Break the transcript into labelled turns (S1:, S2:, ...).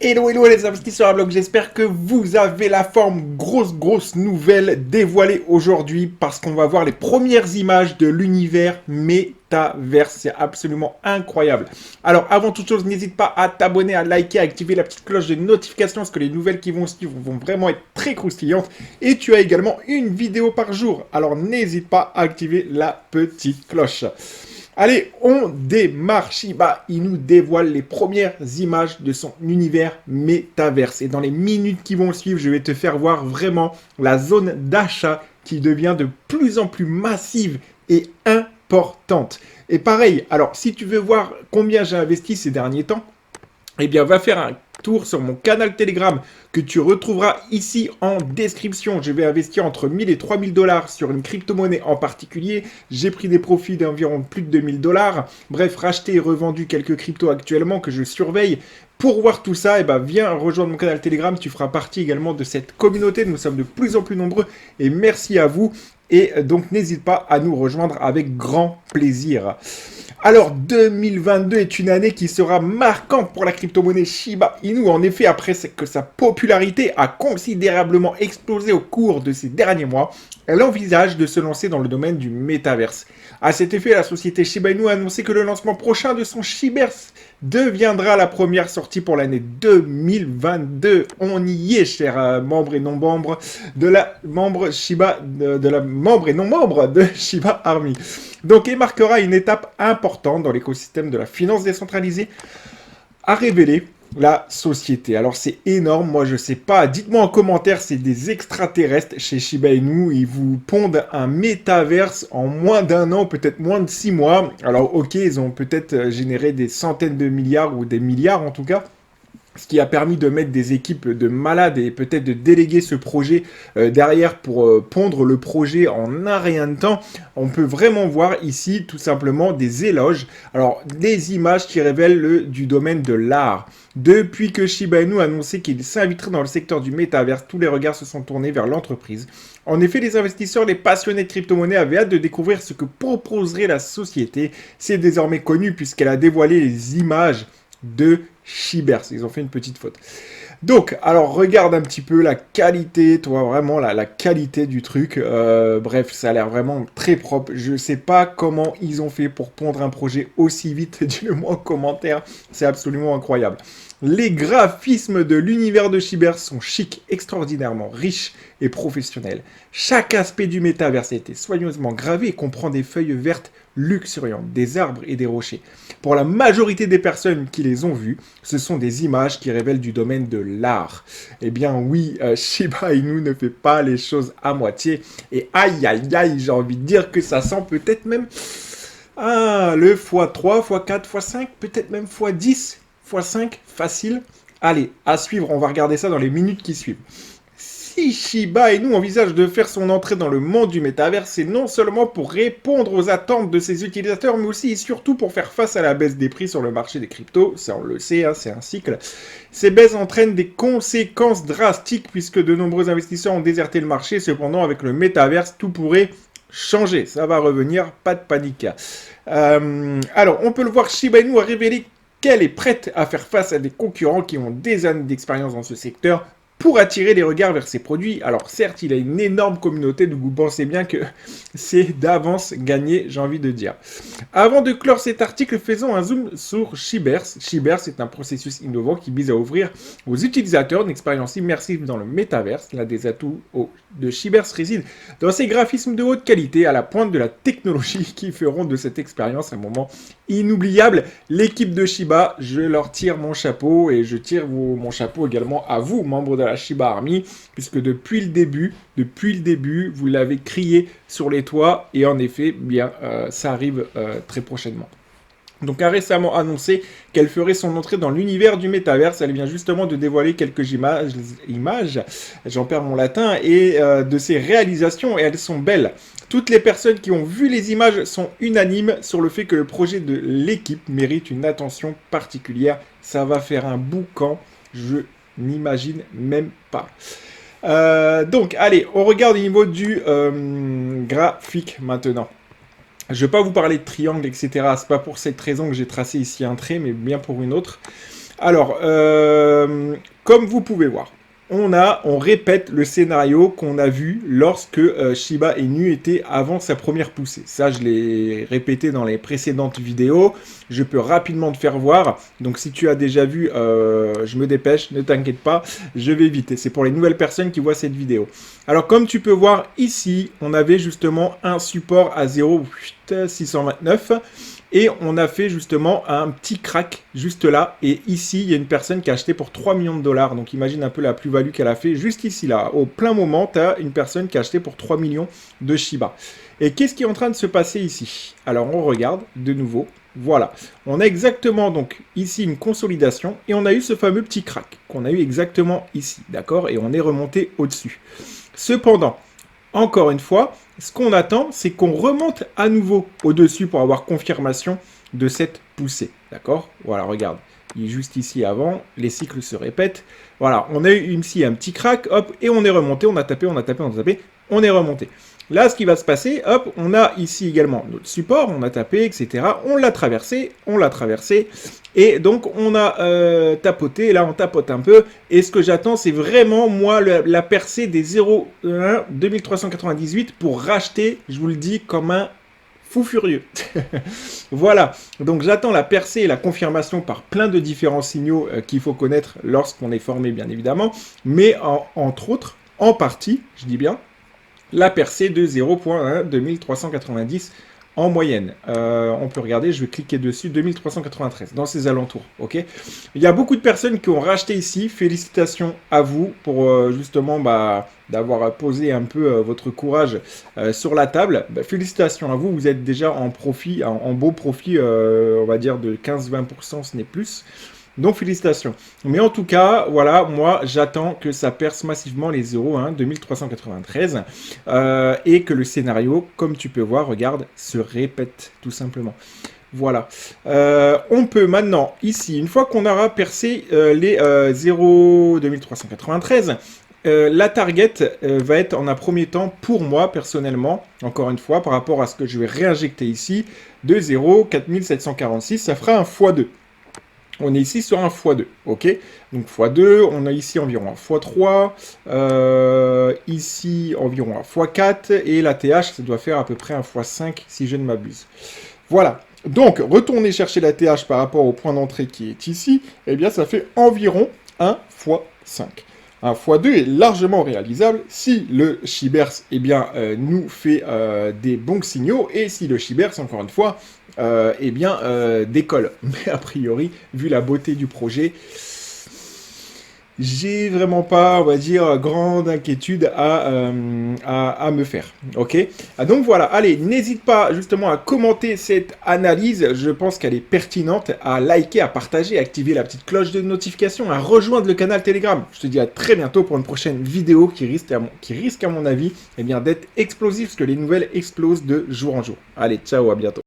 S1: Hello, hello les investisseurs à bloc, j'espère que vous avez la forme. Grosse nouvelle dévoilée aujourd'hui parce qu'on va voir les premières images de l'univers métaverse. C'est absolument incroyable. Alors avant toute chose, n'hésite pas à t'abonner, à liker, à activer la petite cloche de notification parce que les nouvelles qui vont suivre vont vraiment être très croustillantes. Et tu as également une vidéo par jour. Alors n'hésite pas à activer la petite cloche. Allez, on démarre. Shiba Inu dévoile les premières images de son univers métaverse. Et dans les minutes qui vont suivre, je vais te faire voir vraiment la zone d'achat qui devient de plus en plus massive et importante. Et pareil, alors si tu veux voir combien j'ai investi ces derniers temps, eh bien, va faire un tour sur mon canal Telegram que tu retrouveras ici en description. Je vais investir entre 1000 et 3000 dollars sur une crypto-monnaie en particulier. J'ai pris des profits d'environ plus de 2000 dollars. Bref, racheté et revendu quelques cryptos actuellement que je surveille. Pour voir tout ça, eh ben, viens rejoindre mon canal Telegram. Tu feras partie également de cette communauté. Nous sommes de plus en plus nombreux et merci à vous. Et donc, n'hésite pas à nous rejoindre avec grand plaisir. Alors, 2022 est une année qui sera marquante pour la crypto-monnaie Shiba Inu. En effet, après que sa popularité a considérablement explosé au cours de ces derniers mois, elle envisage de se lancer dans le domaine du métaverse. À cet effet, la société Shiba Inu a annoncé que le lancement prochain de son Shiberse deviendra la première sortie pour l'année 2022. On y est, chers membres et non membres de la membre Shiba, de la membre et non membre de Shiba Army. Donc, il marquera une étape importante dans l'écosystème de la finance décentralisée à révéler la société. Alors, c'est énorme, moi je sais pas. Dites-moi en commentaire, c'est des extraterrestres chez Shiba Inu. Ils vous pondent un métaverse en moins d'un an, peut-être moins de 6 mois. Alors, ok, ils ont peut-être généré des centaines de milliards ou des milliards en tout cas. Ce qui a permis de mettre des équipes de malades et peut-être de déléguer ce projet derrière pour pondre le projet en un rien de temps. On peut vraiment voir ici tout simplement des éloges. Alors des images qui révèlent du domaine de l'art. Depuis que Shiba Inu a annoncé qu'il s'inviterait dans le secteur du métaverse, tous les regards se sont tournés vers l'entreprise. En effet, les investisseurs, les passionnés de crypto-monnaies avaient hâte de découvrir ce que proposerait la société. C'est désormais connu puisqu'elle a dévoilé les images de Shiberse. Ils ont fait une petite faute. Donc, alors regarde un petit peu la qualité, toi, vraiment la qualité du truc. Bref, ça a l'air vraiment très propre. Je sais pas comment ils ont fait pour pondre un projet aussi vite. Dis-le-moi en commentaire. C'est absolument incroyable. Les graphismes de l'univers de Shiberse sont chics, extraordinairement riches et professionnels. Chaque aspect du métaverse a été soigneusement gravé et comprend des feuilles vertes luxuriantes, des arbres et des rochers. Pour la majorité des personnes qui les ont vues, ce sont des images qui révèlent du domaine de l'art. Eh bien oui, Shiba Inu ne fait pas les choses à moitié. Et aïe aïe aïe, j'ai envie de dire que ça sent peut-être même le x3, x4, x5, peut-être même x10, x5, facile. Allez, à suivre, on va regarder ça dans les minutes qui suivent. Si Shiba Inu envisage de faire son entrée dans le monde du métavers, c'est non seulement pour répondre aux attentes de ses utilisateurs, mais aussi et surtout pour faire face à la baisse des prix sur le marché des cryptos. Ça, on le sait, hein, c'est un cycle. Ces baisses entraînent des conséquences drastiques puisque de nombreux investisseurs ont déserté le marché. Cependant, avec le métaverse, tout pourrait changer. Ça va revenir, pas de panique. Alors, on peut le voir, Shiba Inu a révélé qu'elle est prête à faire face à des concurrents qui ont des années d'expérience dans ce secteur pour attirer les regards vers ses produits. Alors certes, il a une énorme communauté, donc vous pensez bien que c'est d'avance gagné, j'ai envie de dire. Avant de clore cet article, faisons un zoom sur Shiberse. Shiberse est un processus innovant qui vise à ouvrir aux utilisateurs une expérience immersive dans le métaverse. L'un des atouts de Shiberse réside dans ses graphismes de haute qualité à la pointe de la technologie qui feront de cette expérience un moment inoubliable. L'équipe de Shiba, je leur tire mon chapeau et je tire mon chapeau également à vous, membres de la Shiba Army, puisque depuis le début, vous l'avez crié sur les toits et en effet, bien, ça arrive très prochainement. Donc a récemment annoncé qu'elle ferait son entrée dans l'univers du métaverse. Elle vient justement de dévoiler quelques images, j'en perds mon latin, et de ses réalisations, et elles sont belles. Toutes les personnes qui ont vu les images sont unanimes sur le fait que le projet de l'équipe mérite une attention particulière. Ça va faire un boucan, je n'imagine même pas. Donc allez, on regarde au niveau du graphique maintenant. Je ne vais pas vous parler de triangle, etc. C'est pas pour cette raison que j'ai tracé ici un trait, mais bien pour une autre. Alors, comme vous pouvez voir, on répète le scénario qu'on a vu lorsque Shiba Inu était avant sa première poussée. Ça, je l'ai répété dans les précédentes vidéos. Je peux rapidement te faire voir. Donc, si tu as déjà vu, je me dépêche, ne t'inquiète pas, je vais vite. Et c'est pour les nouvelles personnes qui voient cette vidéo. Alors, comme tu peux voir ici, on avait justement un support à 0,629. Et on a fait justement un petit crack juste là. Et ici, il y a une personne qui a acheté pour 3 millions de dollars. Donc imagine un peu la plus-value qu'elle a fait. Juste ici, là, au plein moment, tu as une personne qui a acheté pour 3 millions de Shiba. Et qu'est-ce qui est en train de se passer ici? Alors on regarde de nouveau. Voilà. On a exactement donc ici une consolidation. Et on a eu ce fameux petit crack qu'on a eu exactement ici. D'accord? Et on est remonté au-dessus. Cependant, encore une fois, ce qu'on attend, c'est qu'on remonte à nouveau au-dessus pour avoir confirmation de cette poussée. D'accord? Voilà, regarde. Il est juste ici avant. Les cycles se répètent. Voilà, on a eu ici un petit crack. Hop, et on est remonté. On a tapé, on a tapé, on a tapé. On est remonté. Là, ce qui va se passer, hop, on a ici également notre support. On a tapé, etc. On l'a traversé. On l'a traversé. Et donc, on a tapoté. Là, on tapote un peu. Et ce que j'attends, c'est vraiment, moi, la percée des 0,1 2398 pour racheter, je vous le dis, comme un fou furieux. Voilà. Donc, j'attends la percée et la confirmation par plein de différents signaux qu'il faut connaître lorsqu'on est formé, bien évidemment. Mais, entre autres, en partie, je dis bien, la percée de 0,1 2390 en moyenne. On peut regarder, je vais cliquer dessus, 2393, dans ces alentours, ok? Il y a beaucoup de personnes qui ont racheté ici, félicitations à vous pour justement d'avoir posé un peu votre courage sur la table. Félicitations à vous, vous êtes déjà en profit, en beau profit, on va dire de 15-20%, ce n'est plus. Donc félicitations. Mais en tout cas, voilà, moi j'attends que ça perce massivement les 0,1 2393 et que le scénario, comme tu peux voir, regarde, se répète tout simplement. Voilà. On peut maintenant, ici, une fois qu'on aura percé les 0,2393, la target va être en un premier temps, pour moi personnellement, encore une fois, par rapport à ce que je vais réinjecter ici, de 0,4746, ça fera un x2. On est ici sur un x2, ok? Donc x2, on a ici environ un x3, ici environ un x4, et la TH, ça doit faire à peu près un x5 si je ne m'abuse. Voilà, donc retourner chercher la TH par rapport au point d'entrée qui est ici, eh bien ça fait environ un x5. Un x2 est largement réalisable si le Shibers eh bien, nous fait des bons signaux et si le Shibers, encore une fois, eh bien, décolle. Mais a priori, vu la beauté du projet, j'ai vraiment pas, on va dire, grande inquiétude à me faire. Ok? Donc voilà, allez, n'hésite pas justement à commenter cette analyse, je pense qu'elle est pertinente, à liker, à partager, à activer la petite cloche de notification, à rejoindre le canal Telegram. Je te dis à très bientôt pour une prochaine vidéo qui risque à mon avis eh bien, d'être explosive, parce que les nouvelles explosent de jour en jour. Allez, ciao, à bientôt.